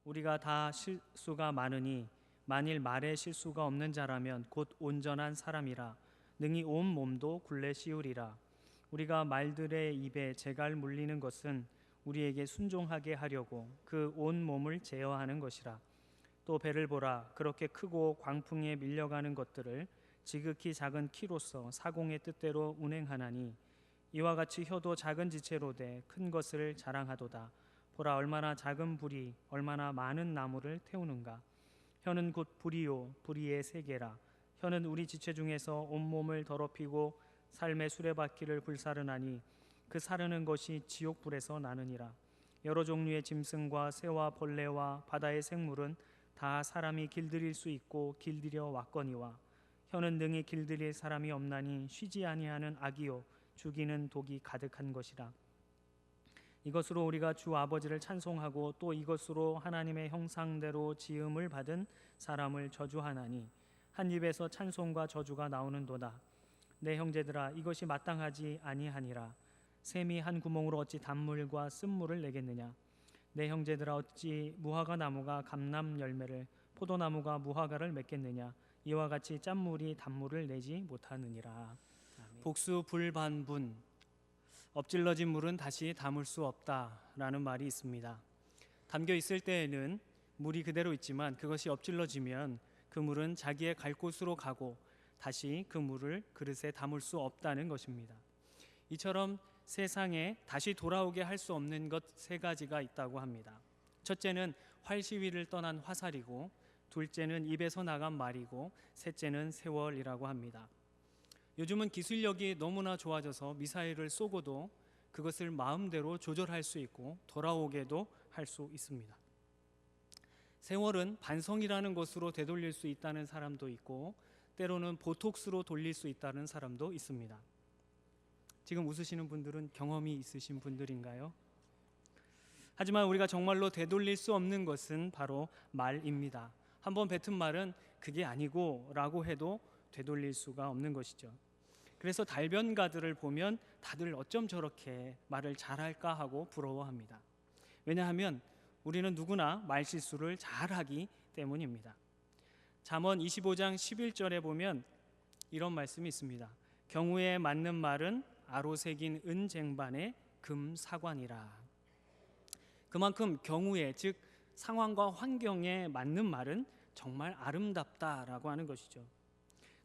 우리가 다 실수가 많으니 만일 말에 실수가 없는 자라면 곧 온전한 사람이라 능히 온 몸도 굴레 씌우리라. 우리가 말들의 입에 재갈 물리는 것은 우리에게 순종하게 하려고 그 온 몸을 제어하는 것이라. 또 배를 보라. 그렇게 크고 광풍에 밀려가는 것들을 지극히 작은 키로서 사공의 뜻대로 운행하나니 이와 같이 혀도 작은 지체로 돼 큰 것을 자랑하도다. 보라, 얼마나 작은 불이 얼마나 많은 나무를 태우는가. 혀는 곧 불이요 불의의 세계라. 혀는 우리 지체 중에서 온몸을 더럽히고 삶의 수레바퀴를 불사르나니 그 사르는 것이 지옥불에서 나느니라. 여러 종류의 짐승과 새와 벌레와 바다의 생물은 다 사람이 길들일 수 있고 길들여 왔거니와 혀는 능히 길들일 사람이 없나니 쉬지 아니하는 악이요 죽이는 독이 가득한 것이라. 이것으로 우리가 주 아버지를 찬송하고 또 이것으로 하나님의 형상대로 지음을 받은 사람을 저주하나니 한 입에서 찬송과 저주가 나오는도다. 내 형제들아, 이것이 마땅하지 아니하니라. 샘이 한 구멍으로 어찌 단물과 쓴물을 내겠느냐. 내 형제들아, 어찌 무화과 나무가 감람 열매를 포도나무가 무화과를 맺겠느냐. 이와 같이 짠물이 단물을 내지 못하느니라. 복수 불반분, 엎질러진 물은 다시 담을 수 없다라는 말이 있습니다. 담겨 있을 때에는 물이 그대로 있지만 그것이 엎질러지면 그 물은 자기의 갈 곳으로 가고 다시 그 물을 그릇에 담을 수 없다는 것입니다. 이처럼 세상에 다시 돌아오게 할 수 없는 것 세 가지가 있다고 합니다. 첫째는 활시위를 떠난 화살이고, 둘째는 입에서 나간 말이고, 셋째는 세월이라고 합니다. 요즘은 기술력이 너무나 좋아져서 미사일을 쏘고도 그것을 마음대로 조절할 수 있고 돌아오게도 할 수 있습니다. 세월은 반성이라는 것으로 되돌릴 수 있다는 사람도 있고 때로는 보톡스로 돌릴 수 있다는 사람도 있습니다. 지금 웃으시는 분들은 경험이 있으신 분들인가요? 하지만 우리가 정말로 되돌릴 수 없는 것은 바로 말입니다. 한번 뱉은 말은 그게 아니고 라고 해도 되돌릴 수가 없는 것이죠. 그래서 달변가들을 보면 다들 어쩜 저렇게 말을 잘할까 하고 부러워합니다. 왜냐하면 우리는 누구나 말실수를 잘하기 때문입니다. 잠언 25장 11절에 보면 이런 말씀이 있습니다. 경우에 맞는 말은 아로새긴 은쟁반의 금사관이라. 그만큼 경우에, 즉 상황과 환경에 맞는 말은 정말 아름답다라고 하는 것이죠.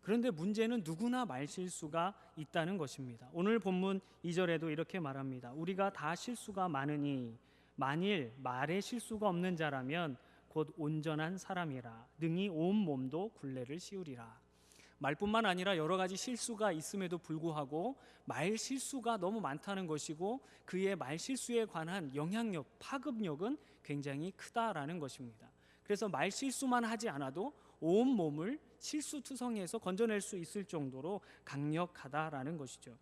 그런데 문제는 누구나 말실수가 있다는 것입니다. 오늘 본문 2절에도 이렇게 말합니다. 우리가 다 실수가 많으니 만일 말에 실수가 없는 자라면 곧 온전한 사람이라 능히 온 몸도 굴레를 씌우리라. 말뿐만 아니라 여러 가지 실수가 있음에도 불구하고 말 실수가 너무 많다는 것이고 그의 말 실수에 관한 영향력, 파급력은 굉장히 크다라는 것입니다. 그래서 말 실수만 하지 않아도 온 몸을 실수투성이에서 건져낼 수 있을 정도로 강력하다라는 것이죠.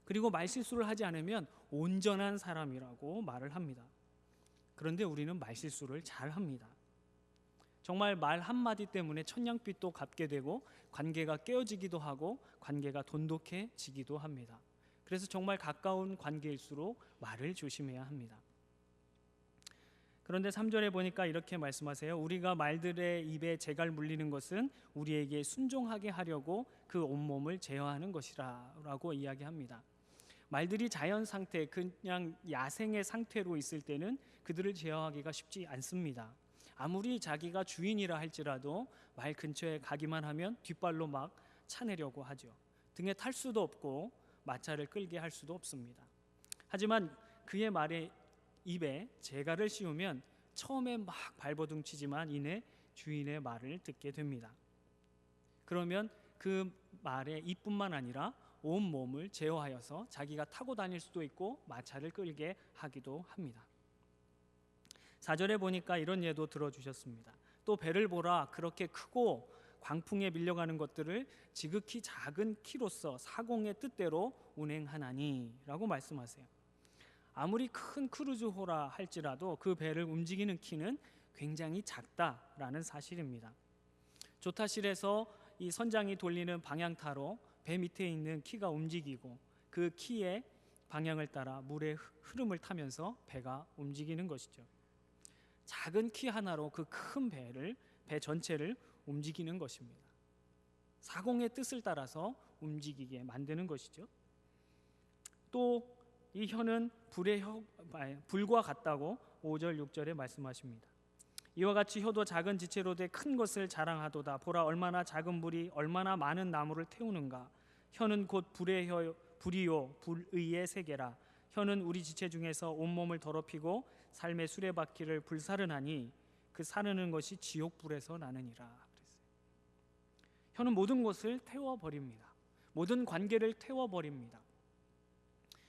그리고 말 실수를 하지 않으면 온전한 사람이라고 말을 합니다. 그런데 우리는 말 실수를 잘 합니다. 정말 말 한마디 때문에 천냥빚도 갚게 되고 관계가 깨어지기도 하고 관계가 돈독해지기도 합니다. 그래서 정말 가까운 관계일수록 말을 조심해야 합니다. 그런데 3절에 보니까 이렇게 말씀하세요. 우리가 말들의 입에 재갈 물리는 것은 우리에게 순종하게 하려고 그 온몸을 제어하는 것이라 라고 이야기합니다. 말들이 자연 상태, 그냥 야생의 상태로 있을 때는 그들을 제어하기가 쉽지 않습니다. 아무리 자기가 주인이라 할지라도 말 근처에 가기만 하면 뒷발로 막 차내려고 하죠. 등에 탈 수도 없고 마차를 끌게 할 수도 없습니다. 하지만 그의 말에 입에 재갈을 씌우면 처음에 막 발버둥 치지만 이내 주인의 말을 듣게 됩니다. 그러면 그 말의 입뿐만 아니라 온 몸을 제어하여서 자기가 타고 다닐 수도 있고 마차를 끌게 하기도 합니다. 4절에 보니까 이런 예도 들어주셨습니다. 또 배를 보라. 그렇게 크고 광풍에 밀려가는 것들을 지극히 작은 키로서 사공의 뜻대로 운행하나니 라고 말씀하세요. 아무리 큰 크루즈호라 할지라도 그 배를 움직이는 키는 굉장히 작다라는 사실입니다. 조타실에서 이 선장이 돌리는 방향타로 배 밑에 있는 키가 움직이고 그 키의 방향을 따라 물의 흐름을 타면서 배가 움직이는 것이죠. 작은 키 하나로 그 큰 배 전체를 움직이는 것입니다. 사공의 뜻을 따라서 움직이게 만드는 것이죠. 또 이 혀는 불과 같다고 5절 6절에 말씀하십니다. 이와 같이 혀도 작은 지체로 돼 큰 것을 자랑하도다. 보라, 얼마나 작은 불이 얼마나 많은 나무를 태우는가. 혀는 곧 불이요 불의의 세계라. 혀는 우리 지체 중에서 온몸을 더럽히고 삶의 수레바퀴를 불사르나니 그 사르는 것이 지옥불에서 나느니라. 그랬어요. 혀는 모든 것을 태워버립니다. 모든 관계를 태워버립니다.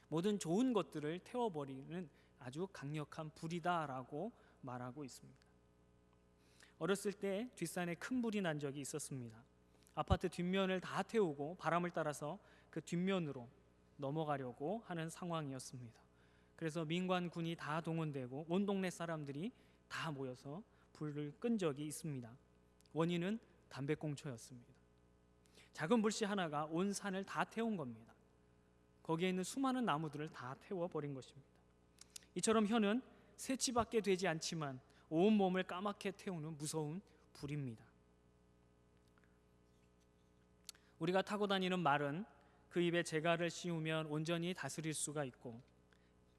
모든 좋은 것들을 태워버리는 아주 강력한 불이다라고 말하고 있습니다. 어렸을 때 뒷산에 큰 불이 난 적이 있었습니다. 아파트 뒷면을 다 태우고 바람을 따라서 그 뒷면으로 넘어가려고 하는 상황이었습니다. 그래서 민관군이 다 동원되고 온 동네 사람들이 다 모여서 불을 끈 적이 있습니다. 원인은 담배꽁초였습니다. 작은 불씨 하나가 온 산을 다 태운 겁니다. 거기에 있는 수많은 나무들을 다 태워버린 것입니다. 이처럼 혀는 새치밖에 되지 않지만 온 몸을 까맣게 태우는 무서운 불입니다. 우리가 타고 다니는 말은 그 입에 재갈을 씌우면 온전히 다스릴 수가 있고,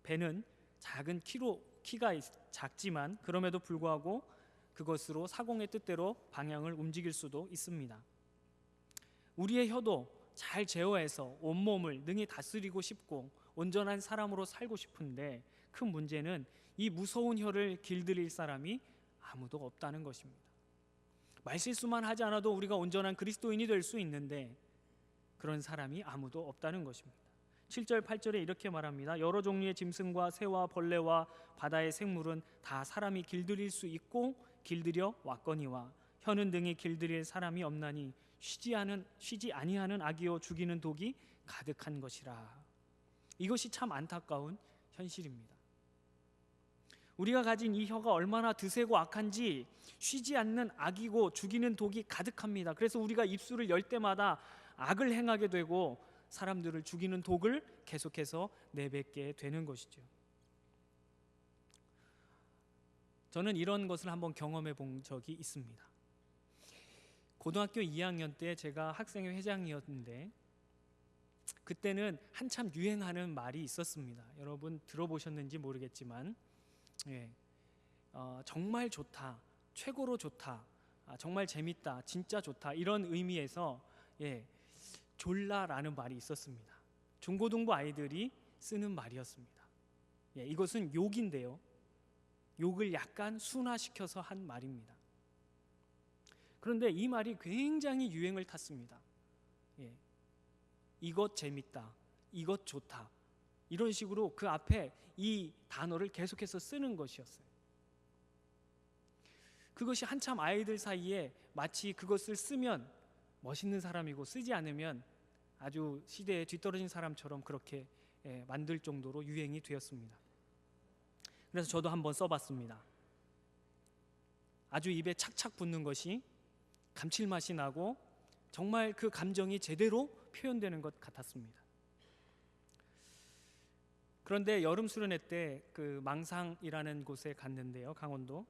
배는 작은 키가 작지만 그럼에도 불구하고 그것으로 사공의 뜻대로 방향을 움직일 수도 있습니다. 우리의 혀도 잘 제어해서 온몸을 능히 다스리고 싶고 온전한 사람으로 살고 싶은데, 큰 문제는 이 무서운 혀를 길들일 사람이 아무도 없다는 것입니다. 말실수만 하지 않아도 우리가 온전한 그리스도인이 될 수 있는데 그런 사람이 아무도 없다는 것입니다. 7절 8절에 이렇게 말합니다. 여러 종류의 짐승과 새와 벌레와 바다의 생물은 다 사람이 길들일 수 있고 길들여 왔거니와 혀는 능히 길들일 사람이 없나니 쉬지 아니하는 악이요 죽이는 독이 가득한 것이라. 이것이 참 안타까운 현실입니다. 우리가 가진 이 혀가 얼마나 드세고 악한지 쉬지 않는 악이고 죽이는 독이 가득합니다. 그래서 우리가 입술을 열 때마다 악을 행하게 되고 사람들을 죽이는 독을 계속해서 내뱉게 되는 것이죠. 저는 이런 것을 한번 경험해 본 적이 있습니다. 고등학교 2학년 때 제가 학생회 회장이었는데 그때는 한참 유행하는 말이 있었습니다. 여러분 들어보셨는지 모르겠지만 정말 좋다, 최고로 좋다, 정말 재밌다, 진짜 좋다, 이런 의미에서 졸라라는 말이 있었습니다. 중고등부 아이들이 쓰는 말이었습니다. 이것은 욕인데요, 욕을 약간 순화시켜서 한 말입니다. 그런데 이 말이 굉장히 유행을 탔습니다. 이것 재밌다, 이것 좋다, 이런 식으로 그 앞에 이 단어를 계속해서 쓰는 것이었어요. 그것이 한참 아이들 사이에 마치 그것을 쓰면 멋있는 사람이고 쓰지 않으면 아주 시대에 뒤떨어진 사람처럼 그렇게 만들 정도로 유행이 되었습니다. 그래서 저도 한번 써봤습니다. 아주 입에 착착 붙는 것이 감칠맛이 나고 정말 그 감정이 제대로 표현되는 것 같았습니다. 그런데 여름 수련회 때 그 망상이라는 곳에 갔는데요, 강원도.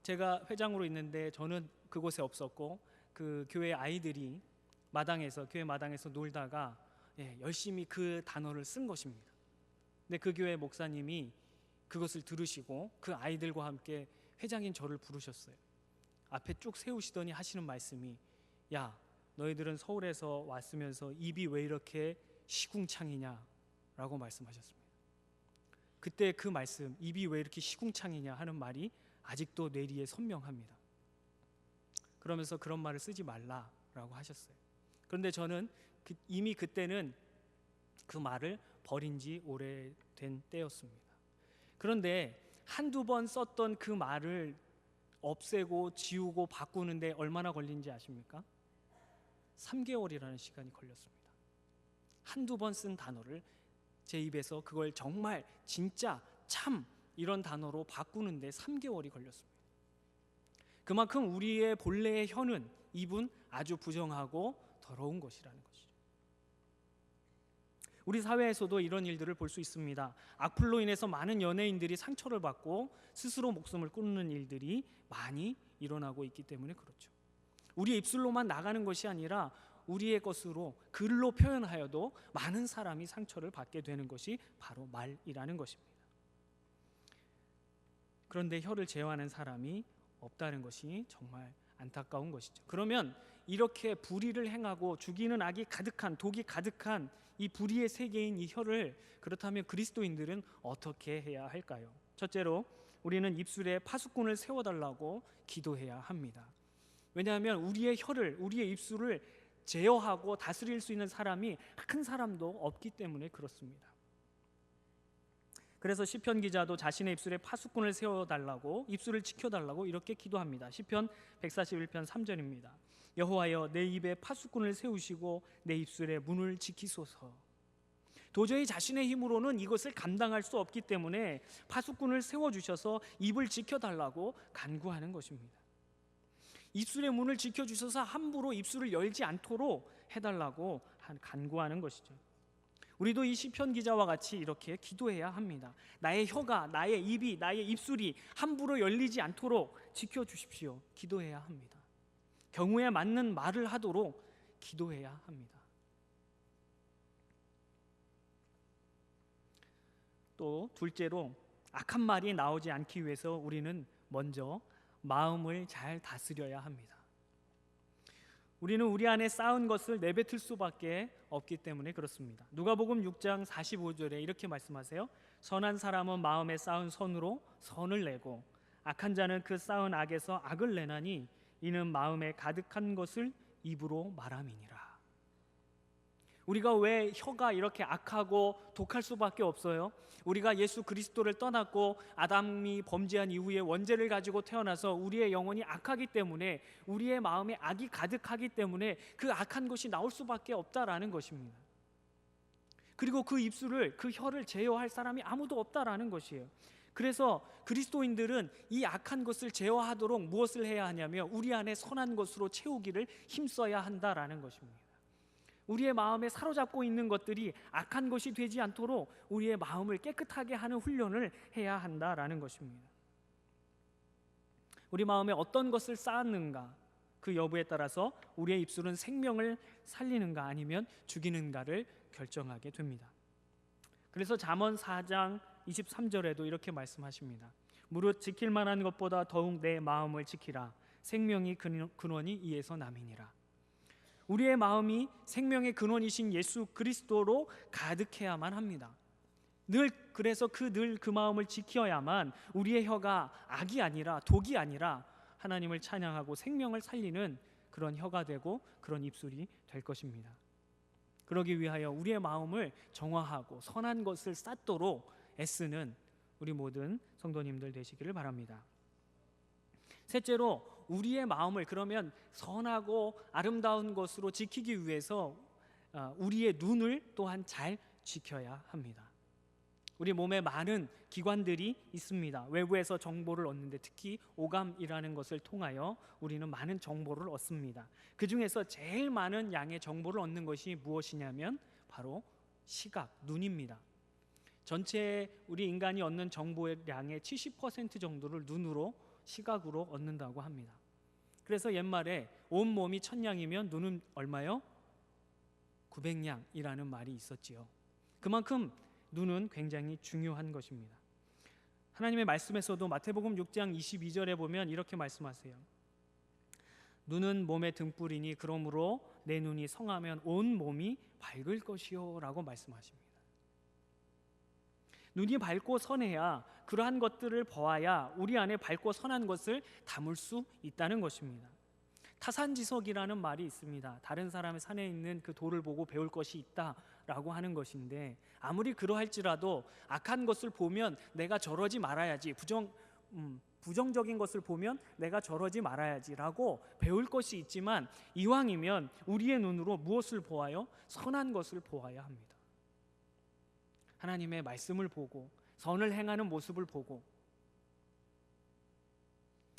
제가 회장으로 있는데 저는 그곳에 없었고 그 교회 아이들이 교회 마당에서 놀다가 열심히 그 단어를 쓴 것입니다. 근데 그 교회 목사님이 그것을 들으시고 그 아이들과 함께 회장인 저를 부르셨어요. 앞에 쭉 세우시더니 하시는 말씀이, 야, 너희들은 서울에서 왔으면서 입이 왜 이렇게 시궁창이냐 라고 말씀하셨습니다. 그때 그 말씀, 입이 왜 이렇게 시궁창이냐 하는 말이 아직도 뇌리에 선명합니다. 그러면서 그런 말을 쓰지 말라라고 하셨어요. 그런데 저는 이미 그때는 그 말을 버린 지 오래된 때였습니다. 그런데 한두 번 썼던 그 말을 없애고 지우고 바꾸는데 얼마나 걸린지 아십니까? 3개월이라는 시간이 걸렸습니다. 한두 번 쓴 단어를 제 입에서 그걸 정말 진짜 참 이런 단어로 바꾸는데 3개월이 걸렸습니다. 그만큼 우리의 본래의 혀는, 입은 아주 부정하고 더러운 것이라는 것이죠. 우리 사회에서도 이런 일들을 볼 수 있습니다. 악플로 인해서 많은 연예인들이 상처를 받고 스스로 목숨을 끊는 일들이 많이 일어나고 있기 때문에 그렇죠. 우리의 입술로만 나가는 것이 아니라 우리의 것으로 글로 표현하여도 많은 사람이 상처를 받게 되는 것이 바로 말이라는 것입니다. 그런데 혀를 제어하는 사람이 없다는 것이 정말 안타까운 것이죠. 그러면 이렇게 불의를 행하고 죽이는 악이 가득한, 독이 가득한 이 불의의 세계인 이 혀를, 그렇다면 그리스도인들은 어떻게 해야 할까요? 첫째로 우리는 입술에 파수꾼을 세워달라고 기도해야 합니다. 왜냐하면 우리의 혀를, 우리의 입술을 제어하고 다스릴 수 있는 사람이 한 사람도 없기 때문에 그렇습니다. 그래서 시편 기자도 자신의 입술에 파수꾼을 세워달라고, 입술을 지켜달라고 이렇게 기도합니다. 시편 141편 3절입니다. 여호와여, 내 입에 파수꾼을 세우시고 내 입술의 문을 지키소서. 도저히 자신의 힘으로는 이것을 감당할 수 없기 때문에 파수꾼을 세워주셔서 입을 지켜달라고 간구하는 것입니다. 입술의 문을 지켜주셔서 함부로 입술을 열지 않도록 해달라고 간구하는 것이죠. 우리도 이 시편 기자와 같이 이렇게 기도해야 합니다. 나의 혀가, 나의 입이, 나의 입술이 함부로 열리지 않도록 지켜주십시오. 기도해야 합니다. 경우에 맞는 말을 하도록 기도해야 합니다. 또 둘째로 악한 말이 나오지 않기 위해서 우리는 먼저 마음을 잘 다스려야 합니다. 우리는 우리 안에 쌓은 것을 내뱉을 수밖에 없기 때문에 그렇습니다. 누가복음 6장 45절에 이렇게 말씀하세요. 선한 사람은 마음에 쌓은 선으로 선을 내고 악한 자는 그 쌓은 악에서 악을 내나니 이는 마음에 가득한 것을 입으로 말함이니라. 우리가 왜 혀가 이렇게 악하고 독할 수밖에 없어요? 우리가 예수 그리스도를 떠났고 아담이 범죄한 이후에 원죄를 가지고 태어나서 우리의 영혼이 악하기 때문에, 우리의 마음에 악이 가득하기 때문에 그 악한 것이 나올 수밖에 없다라는 것입니다. 그리고 그 입술을, 그 혀를 제어할 사람이 아무도 없다라는 것이에요. 그래서 그리스도인들은 이 악한 것을 제어하도록 무엇을 해야 하냐면 우리 안에 선한 것으로 채우기를 힘써야 한다라는 것입니다. 우리의 마음에 사로잡고 있는 것들이 악한 것이 되지 않도록 우리의 마음을 깨끗하게 하는 훈련을 해야 한다라는 것입니다. 우리 마음에 어떤 것을 쌓았는가, 그 여부에 따라서 우리의 입술은 생명을 살리는가 아니면 죽이는가를 결정하게 됩니다. 그래서 잠언 4장 23절에도 이렇게 말씀하십니다. 무릇 지킬 만한 것보다 더욱 내 마음을 지키라. 생명이 근원이 이에서 남이니라. 우리의 마음이 생명의 근원이신 예수 그리스도로 가득해야만 합니다. 그래서 늘 그 마음을 지켜야만 우리의 혀가 악이 아니라, 독이 아니라 하나님을 찬양하고 생명을 살리는 그런 혀가 되고 그런 입술이 될 것입니다. 그러기 위하여 우리의 마음을 정화하고 선한 것을 쌓도록 애쓰는 우리 모든 성도님들 되시기를 바랍니다. 셋째로 우리의 마음을 그러면 선하고 아름다운 것으로 지키기 위해서 우리의 눈을 또한 잘 지켜야 합니다. 우리 몸에 많은 기관들이 있습니다. 외부에서 정보를 얻는데 특히 오감이라는 것을 통하여 우리는 많은 정보를 얻습니다. 그 중에서 제일 많은 양의 정보를 얻는 것이 무엇이냐면 바로 시각, 눈입니다. 전체 우리 인간이 얻는 정보의 양의 70% 정도를 눈으로, 시각으로 얻는다고 합니다. 그래서 옛말에 온 몸이 1000양이면 눈은 얼마요? 900양이라는 말이 있었지요. 그만큼 눈은 굉장히 중요한 것입니다. 하나님의 말씀에서도 마태복음 6장 22절에 보면 이렇게 말씀하세요. 눈은 몸의 등불이니 그러므로 내 눈이 성하면 온 몸이 밝을 것이요 라고 말씀하십니다. 눈이 밝고 선해야, 그러한 것들을 보아야 우리 안에 밝고 선한 것을 담을 수 있다는 것입니다. 타산지석이라는 말이 있습니다. 다른 사람의 산에 있는 그 돌을 보고 배울 것이 있다라고 하는 것인데, 아무리 그러할지라도 악한 것을 보면 내가 저러지 말아야지, 부정적인 것을 보면 내가 저러지 말아야지라고 배울 것이 있지만, 이왕이면 우리의 눈으로 무엇을 보아요? 선한 것을 보아야 합니다. 하나님의 말씀을 보고 선을 행하는 모습을 보고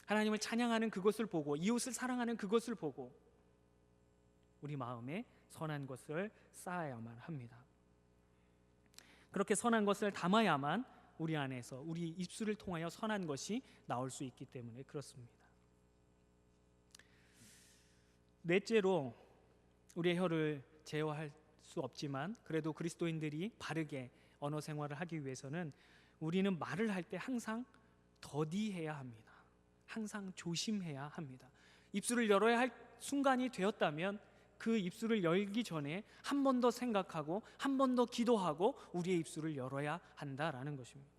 하나님을 찬양하는 그것을 보고 이웃을 사랑하는 그것을 보고 우리 마음에 선한 것을 쌓아야만 합니다. 그렇게 선한 것을 담아야만 우리 안에서 우리 입술을 통하여 선한 것이 나올 수 있기 때문에 그렇습니다. 넷째로, 우리의 혀를 제어할 수 없지만 그래도 그리스도인들이 바르게 언어 생활을 하기 위해서는 우리는 말을 할 때 항상 더디해야 합니다. 항상 조심해야 합니다. 입술을 열어야 할 순간이 되었다면 그 입술을 열기 전에 한 번 더 생각하고 한 번 더 기도하고 우리의 입술을 열어야 한다라는 것입니다.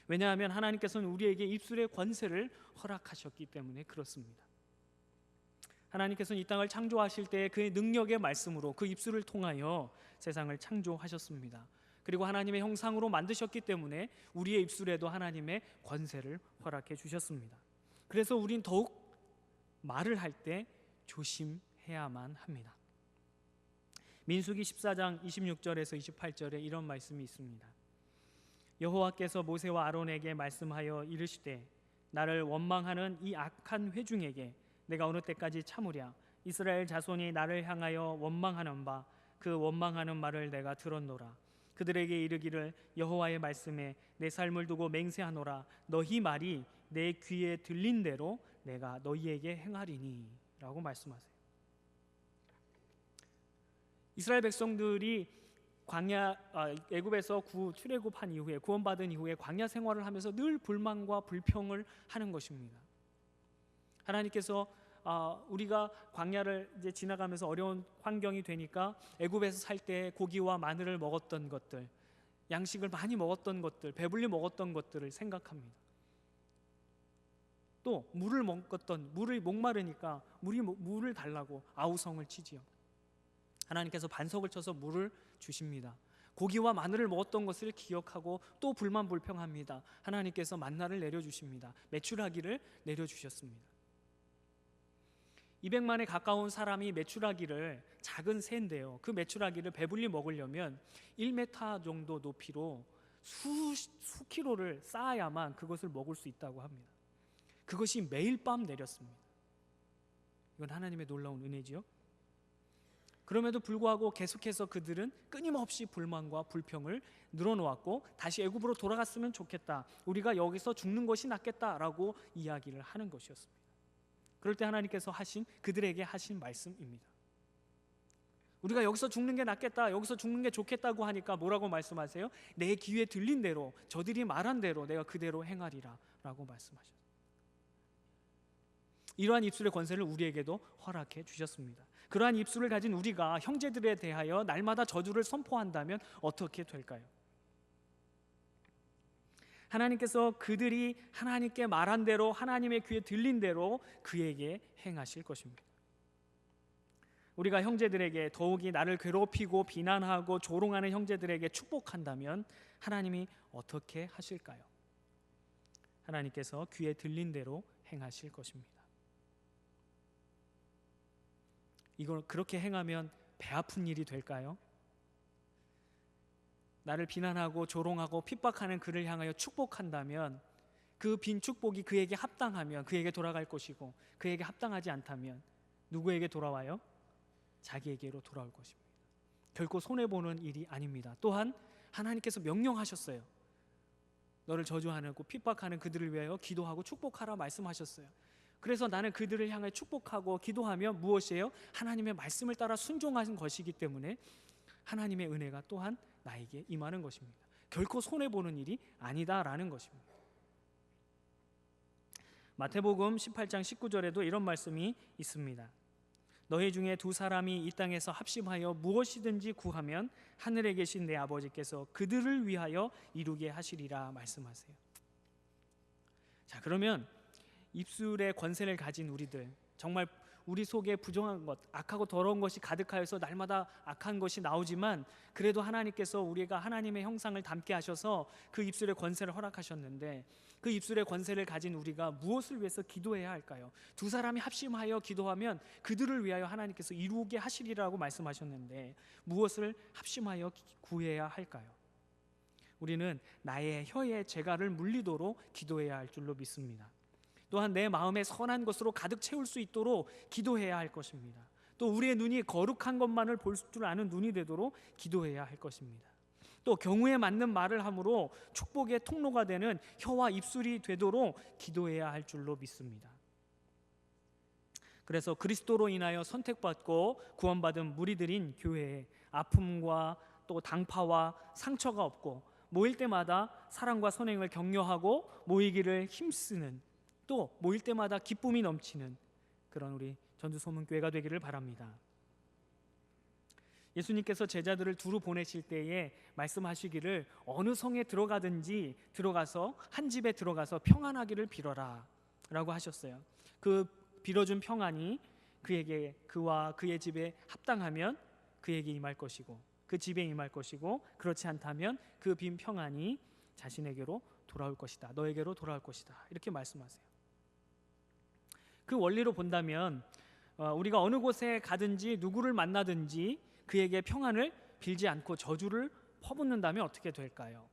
왜냐하면 하나님께서는 우리에게 입술의 권세를 허락하셨기 때문에 그렇습니다. 하나님께서는 이 땅을 창조하실 때 그의 능력의 말씀으로 그 입술을 통하여 세상을 창조하셨습니다. 그리고 하나님의 형상으로 만드셨기 때문에 우리의 입술에도 하나님의 권세를 허락해 주셨습니다. 그래서 우린 더욱 말을 할 때 조심해야만 합니다. 민수기 14장 26절에서 28절에 이런 말씀이 있습니다. 여호와께서 모세와 아론에게 말씀하여 이르시되 나를 원망하는 이 악한 회중에게 내가 어느 때까지 참으랴. 이스라엘 자손이 나를 향하여 원망하는 바 그 원망하는 말을 내가 들었노라. 그들에게 이르기를 여호와의 말씀에 내 삶을 두고 맹세하노라. 너희 말이 내 귀에 들린 대로 내가 너희에게 행하리니 라고 말씀하세요. 이스라엘 백성들이 애굽에서 출애굽한 이후에 구원받은 이후에 광야 생활을 하면서 늘 불만과 불평을 하는 것입니다. 하나님께서 우리가 광야를 이제 지나가면서 어려운 환경이 되니까 애굽에서 살 때 고기와 마늘을 먹었던 것들, 양식을 많이 먹었던 것들, 배불리 먹었던 것들을 생각합니다. 또 물을 먹었던, 물이 목마르니까 물을 달라고 아우성을 치지요. 하나님께서 반석을 쳐서 물을 주십니다. 고기와 마늘을 먹었던 것을 기억하고 또 불만불평합니다. 하나님께서 만나를 내려주십니다. 메추라기를 내려주셨습니다. 200만에 가까운 사람이 메추라기를, 작은 새인데요, 그 메추라기를 배불리 먹으려면 1m 정도 높이로 수 킬로를 쌓아야만 그것을 먹을 수 있다고 합니다. 그것이 매일 밤 내렸습니다. 이건 하나님의 놀라운 은혜지요. 그럼에도 불구하고 계속해서 그들은 끊임없이 불만과 불평을 늘어놓았고 다시 애굽으로 돌아갔으면 좋겠다, 우리가 여기서 죽는 것이 낫겠다라고 이야기를 하는 것이었습니다. 그럴 때 하나님께서 그들에게 하신 말씀입니다. 우리가 여기서 죽는 게 낫겠다, 여기서 죽는 게 좋겠다고 하니까 뭐라고 말씀하세요? 내 귀에 들린 대로, 저들이 말한 대로 내가 그대로 행하리라 라고 말씀하셨습니다. 이러한 입술의 권세를 우리에게도 허락해 주셨습니다. 그러한 입술을 가진 우리가 형제들에 대하여 날마다 저주를 선포한다면 어떻게 될까요? 하나님께서 그들이 하나님께 말한 대로, 하나님의 귀에 들린 대로 그에게 행하실 것입니다. 우리가 형제들에게, 더욱이 나를 괴롭히고 비난하고 조롱하는 형제들에게 축복한다면 하나님이 어떻게 하실까요? 하나님께서 귀에 들린 대로 행하실 것입니다. 이걸 그렇게 행하면 배 아픈 일이 될까요? 나를 비난하고 조롱하고 핍박하는 그를 향하여 축복한다면 그 빈 축복이 그에게 합당하면 그에게 돌아갈 것이고, 그에게 합당하지 않다면 누구에게 돌아와요? 자기에게로 돌아올 것입니다. 결코 손해보는 일이 아닙니다. 또한 하나님께서 명령하셨어요. 너를 저주하고 핍박하는 그들을 위하여 기도하고 축복하라 말씀하셨어요. 그래서 나는 그들을 향해 축복하고 기도하며 무엇이에요? 하나님의 말씀을 따라 순종하는 것이기 때문에 하나님의 은혜가 또한 나에게 임하는 것입니다. 결코 손해보는 일이 아니다라는 것입니다. 마태복음 18장 19절에도 이런 말씀이 있습니다. 너희 중에 두 사람이 이 땅에서 합심하여 무엇이든지 구하면 하늘에 계신 내 아버지께서 그들을 위하여 이루게 하시리라 말씀하세요. 자, 그러면 입술의 권세를 가진 우리들, 정말 우리 속에 부정한 것, 악하고 더러운 것이 가득하여서 날마다 악한 것이 나오지만 그래도 하나님께서 우리가 하나님의 형상을 닮게 하셔서 그 입술의 권세를 허락하셨는데 그 입술의 권세를 가진 우리가 무엇을 위해서 기도해야 할까요? 두 사람이 합심하여 기도하면 그들을 위하여 하나님께서 이루게 하시리라고 말씀하셨는데 무엇을 합심하여 구해야 할까요? 우리는 나의 혀의 재갈을 물리도록 기도해야 할 줄로 믿습니다. 또한 내 마음에 선한 것으로 가득 채울 수 있도록 기도해야 할 것입니다. 또 우리의 눈이 거룩한 것만을 볼 줄 아는 눈이 되도록 기도해야 할 것입니다. 또 경우에 맞는 말을 함으로 축복의 통로가 되는 혀와 입술이 되도록 기도해야 할 줄로 믿습니다. 그래서 그리스도로 인하여 선택받고 구원받은 무리들인 교회에 아픔과 또 당파와 상처가 없고 모일 때마다 사랑과 선행을 격려하고 모이기를 힘쓰는, 또 모일 때마다 기쁨이 넘치는 그런 우리 전주소문교회가 되기를 바랍니다. 예수님께서 제자들을 두루 보내실 때에 말씀하시기를 어느 성에 들어가서 한 집에 들어가서 평안하기를 빌어라 라고 하셨어요. 그 빌어준 평안이 그와 그의 집에 합당하면 그에게 임할 것이고 그 집에 임할 것이고, 그렇지 않다면 그 빈 평안이 자신에게로 돌아올 것이다, 너에게로 돌아올 것이다, 이렇게 말씀하세요. 그 원리로 본다면 우리가 어느 곳에 가든지 누구를 만나든지 그에게 평안을 빌지 않고 저주를 퍼붓는다면 어떻게 될까요?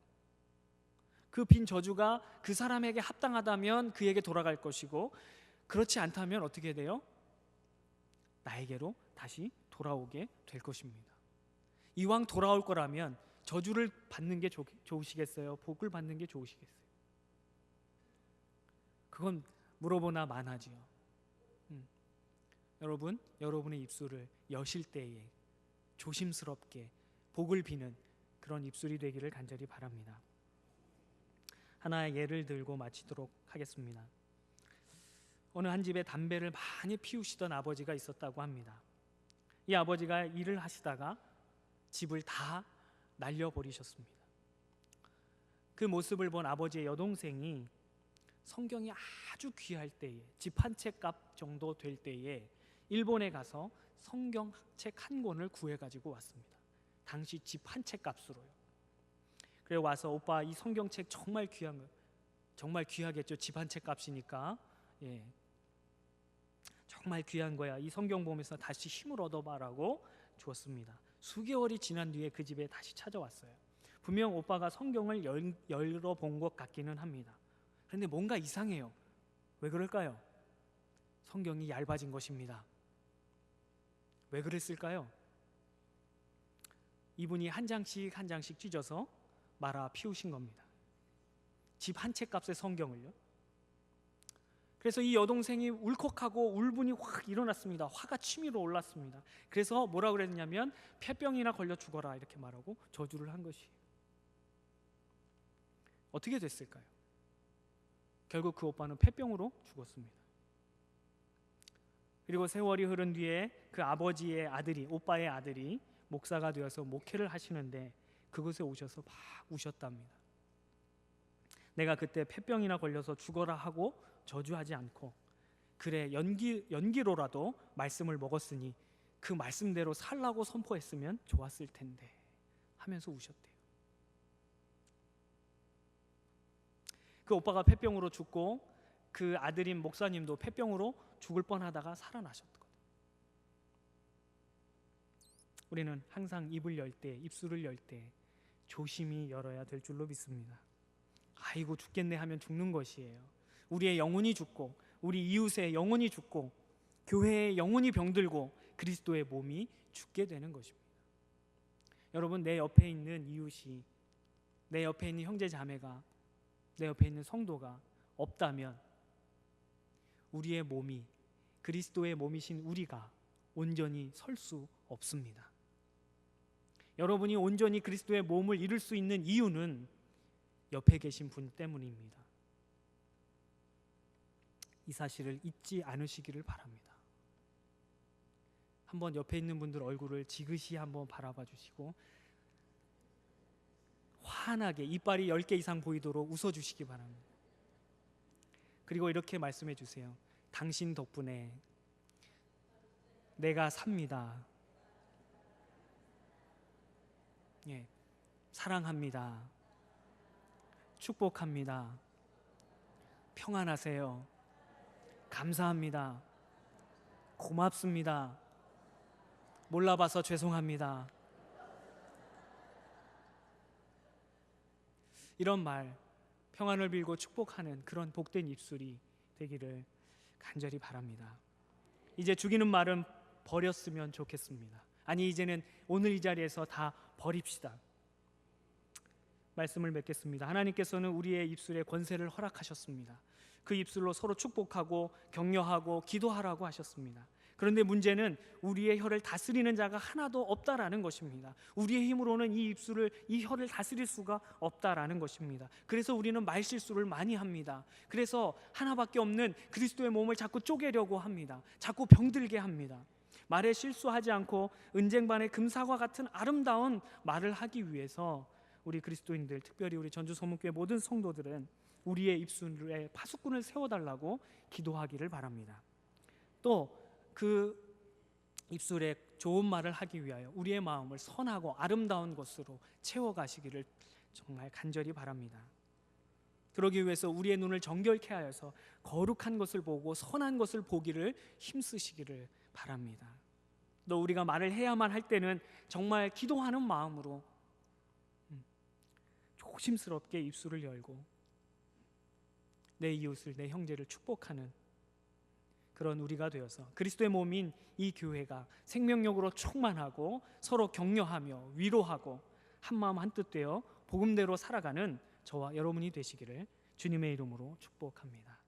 그 빈 저주가 그 사람에게 합당하다면 그에게 돌아갈 것이고, 그렇지 않다면 어떻게 돼요? 나에게로 다시 돌아오게 될 것입니다. 이왕 돌아올 거라면 저주를 받는 게 좋으시겠어요? 복을 받는 게 좋으시겠어요? 그건 물어보나 마나지요. 여러분, 여러분의 입술을 여실 때에 조심스럽게 복을 비는 그런 입술이 되기를 간절히 바랍니다. 하나의 예를 들고 마치도록 하겠습니다. 어느 한 집에 담배를 많이 피우시던 아버지가 있었다고 합니다. 이 아버지가 일을 하시다가 집을 다 날려버리셨습니다. 그 모습을 본 아버지의 여동생이 성경이 아주 귀할 때에, 집 한 채 값 정도 될 때에 일본에 가서 성경책 한 권을 구해가지고 왔습니다. 당시 집 한 채 값으로요. 그래 와서, 오빠 이 성경책 정말 귀한 거, 정말 귀하겠죠. 집 한 채 값이니까. 정말 귀한 거야. 이 성경 보면서 다시 힘을 얻어봐라고 주었습니다. 수개월이 지난 뒤에 그 집에 다시 찾아왔어요. 분명 오빠가 성경을 열어본 것 같기는 합니다. 그런데 뭔가 이상해요. 왜 그럴까요? 성경이 얇아진 것입니다. 왜 그랬을까요? 이분이 한 장씩 한 장씩 찢어서 말아 피우신 겁니다. 집 한 채 값의 성경을요. 그래서 이 여동생이 울컥하고 울분이 확 일어났습니다. 화가 치밀어 올랐습니다. 그래서 뭐라고 그랬냐면 폐병이나 걸려 죽어라, 이렇게 말하고 저주를 한 것이에요. 어떻게 됐을까요? 결국 그 오빠는 폐병으로 죽었습니다. 그리고 세월이 흐른 뒤에 그 아버지의 아들이, 오빠의 아들이 목사가 되어서 목회를 하시는데 그곳에 오셔서 막 우셨답니다. 내가 그때 폐병이나 걸려서 죽어라 하고 저주하지 않고, 그래 연기로라도 말씀을 먹었으니 그 말씀대로 살라고 선포했으면 좋았을 텐데 하면서 우셨대요. 그 오빠가 폐병으로 죽고 그 아들인 목사님도 폐병으로 죽을 뻔하다가 살아나셨거든요. 우리는 항상 입을 열 때, 입술을 열 때 조심히 열어야 될 줄로 믿습니다. 아이고 죽겠네 하면 죽는 것이에요. 우리의 영혼이 죽고, 우리 이웃의 영혼이 죽고, 교회의 영혼이 병들고, 그리스도의 몸이 죽게 되는 것입니다. 여러분, 내 옆에 있는 이웃이, 내 옆에 있는 형제 자매가, 내 옆에 있는 성도가 없다면 우리의 몸이, 그리스도의 몸이신 우리가 온전히 설 수 없습니다. 여러분이 온전히 그리스도의 몸을 이룰 수 있는 이유는 옆에 계신 분 때문입니다. 이 사실을 잊지 않으시기를 바랍니다. 한번 옆에 있는 분들 얼굴을 지그시 한번 바라봐 주시고 환하게 이빨이 10개 이상 보이도록 웃어주시기 바랍니다. 그리고 이렇게 말씀해 주세요. 당신 덕분에 내가 삽니다. 사랑합니다. 축복합니다. 평안하세요. 감사합니다. 고맙습니다. 몰라봐서 죄송합니다. 이런 말, 평안을 빌고 축복하는 그런 복된 입술이 되기를 간절히 바랍니다. 이제 죽이는 말은 버렸으면 좋겠습니다. 아니, 이제는 오늘 이 자리에서 다 버립시다. 말씀을 맺겠습니다. 하나님께서는 우리의 입술에 권세를 허락하셨습니다. 그 입술로 서로 축복하고 격려하고 기도하라고 하셨습니다. 그런데 문제는 우리의 혀를 다스리는 자가 하나도 없다라는 것입니다. 우리의 힘으로는 이 혀를 다스릴 수가 없다라는 것입니다. 그래서 우리는 말실수를 많이 합니다. 그래서 하나밖에 없는 그리스도의 몸을 자꾸 쪼개려고 합니다. 자꾸 병들게 합니다. 말에 실수하지 않고 은쟁반의 금사과 같은 아름다운 말을 하기 위해서 우리 그리스도인들, 특별히 우리 전주소문교회 모든 성도들은 우리의 입술에 파수꾼을 세워달라고 기도하기를 바랍니다. 또 그 입술에 좋은 말을 하기 위하여 우리의 마음을 선하고 아름다운 것으로 채워가시기를 정말 간절히 바랍니다. 그러기 위해서 우리의 눈을 정결케 하여서 거룩한 것을 보고 선한 것을 보기를 힘쓰시기를 바랍니다. 또 우리가 말을 해야만 할 때는 정말 기도하는 마음으로 조심스럽게 입술을 열고 내 이웃을, 내 형제를 축복하는 그런 우리가 되어서 그리스도의 몸인 이 교회가 생명력으로 충만하고 서로 격려하며 위로하고 한마음 한뜻 되어 복음대로 살아가는 저와 여러분이 되시기를 주님의 이름으로 축복합니다.